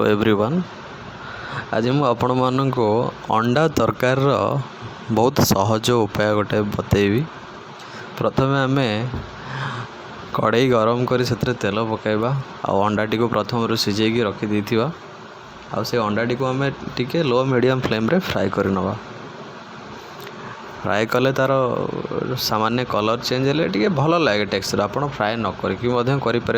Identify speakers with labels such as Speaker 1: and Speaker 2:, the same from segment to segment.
Speaker 1: Hello everyone. आज मु आपण मानक अंडा तरकार बहुत सहज उपाय गोटे बतेबी। प्रथमे आम कड़ाई गरम कर तेल पकाइबा आ अंडा टी प्रथम सिझे रखी आ से अंडा टी आम टिके लो मीडियम फ्लेम रे फ्राए कर नवा। फ्राए कले तार सामान्य कलर चेंज हेल्ले टे भल लगे टेक्सचर। आप फ्राए न करें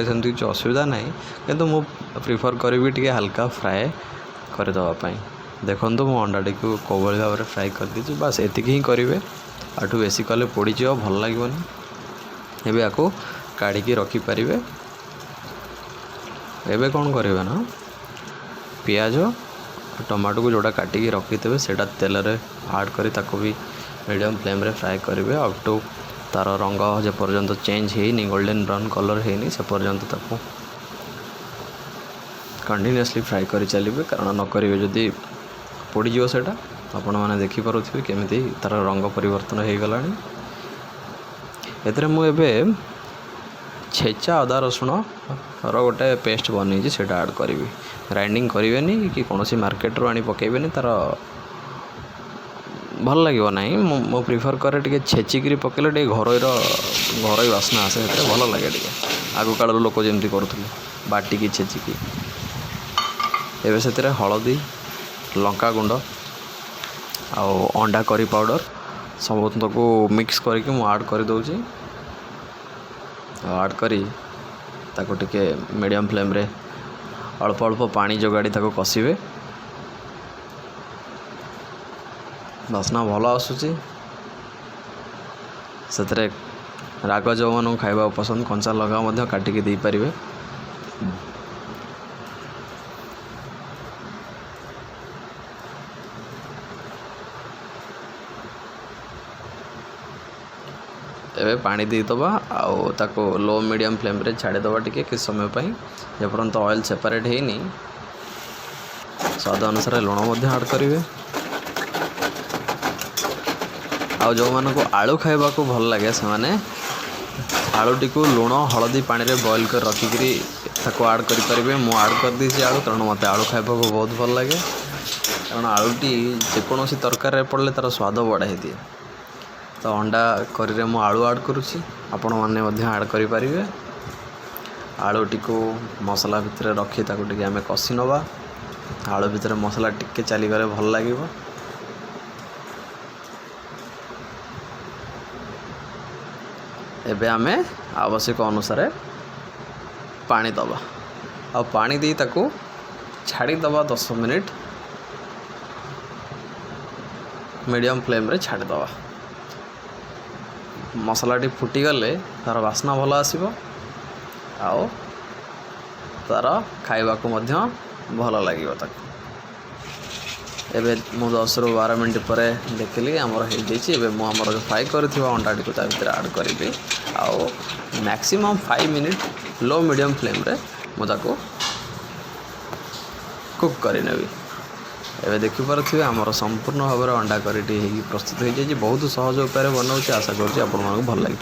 Speaker 1: सेमती किसी असुविधा ना, किंतु मु प्रिफर करी टे हल्का फ्राए करदेवाई। देखो मु अंडा टी को कौभली भाव में फ्राए कर दी, बास एतिक ही करेंगे। आठू बेसी कले पोड़ी भल लगे। एबे आपको काढ़ी रखिपारे। एबे कौन करेंगे ना, पियाज टमाटो को जोड़ा काटिकी रखिथे से तेल रे आड करी ताको भी मीडियम फ्लेम रे फ्राए करेंगे। अप टू तार रंग जे पर्यंत चेंज होनी, गोल्डन ब्राउन कलर होनी से पर्यंत ताको कंटिन्यूअसली फ्राए कर चलिए। कारण न करेंगे जदि पोड़ीज से आपण मैंने देखिपे केमी तार रंग परिवर्तन हो गला। मुझे छेचा अदा रसुण रोटे पेस्ट बन से आड करी। ग्राइंडिंग करेंगे कि कौन सी मार्केट रू आनी पकेबे तार भल लगे ना। मो प्रिफर करे टे छेचिकी पकेले टे घर बास्ना आसे, भल लगे टे। आग काल लोक जमी करुले बाटिकी छेचिकी। एवं से हलदी लंका गुंड आ अंडा करी पाउडर समस्त को मिक्स करके मु ऐड कर दूची। ऐड करी ताको टिके मीडियम फ्लेम रे अल्प अल्प पानी जोगाड़ी ताको कषिबे। बास्ना भल आसूची। से राग जो मन खाइबा पसंद कंचा लगा काटिकी दे पारिबे। एबे पानी देदबा आउ ताको लो मीडियम फ्लेम रे छाड़ीदबा टिके किस समय पाई जेपर्यंत ऑयल सेपरेट हेनी। स्वाद अनुसार लुण ऐड करेंगे। आउ जो मानक आलू खाइबा को भल लगे से माने आलू टी को लुण हलदी पानी रे बॉईल कर रखिकी ताको ऐड करेंगे। मु ऐड कर दी आलू, कारण मत आलू खाइबा को बहुत भल लगे। कारण आलू टी जेकोसी तरकारी रे पड़े तार स्वाद बढ़ाई दिए। तो अंडा करी रे मु आलू ऐड करुच्ची, आपण मैंने ऐड करें। आलू टी को मसला भितर रखी ताको टिके आमे कषि नवा। आलू भितर मसला टिके चलीगले भल लगे। एबे आमे आवश्यक अनुसार पानी दबा आ पानी दी ताको छाड़ी दबा 10 मिनिट मीडियम फ्लेम रे छाड़ी दबा। मसलाटी फुटी गले तार बास्ना भल आसीबो आओ तार खाइबा को मध्य भल लागिबो ताको। एबे मु 10 ରୁ 12 मिनट पर देखली आमर हो जाइए। एबे मु आमर फ्राई करथिबा अंडा टी को ता भीतर ऐड करिबे आओ मैक्सिमम 5 मिनिट लो मीडियम फ्लेम रे मु ताको कुक करि नेबी। एबे देखि पारथिबे आमर संपूर्ण भाव में अंडा करी प्रस्तुत हो जाइए। बहुत सहज उपाय बनाऊँ। आशा करूँ आपको भल लगी।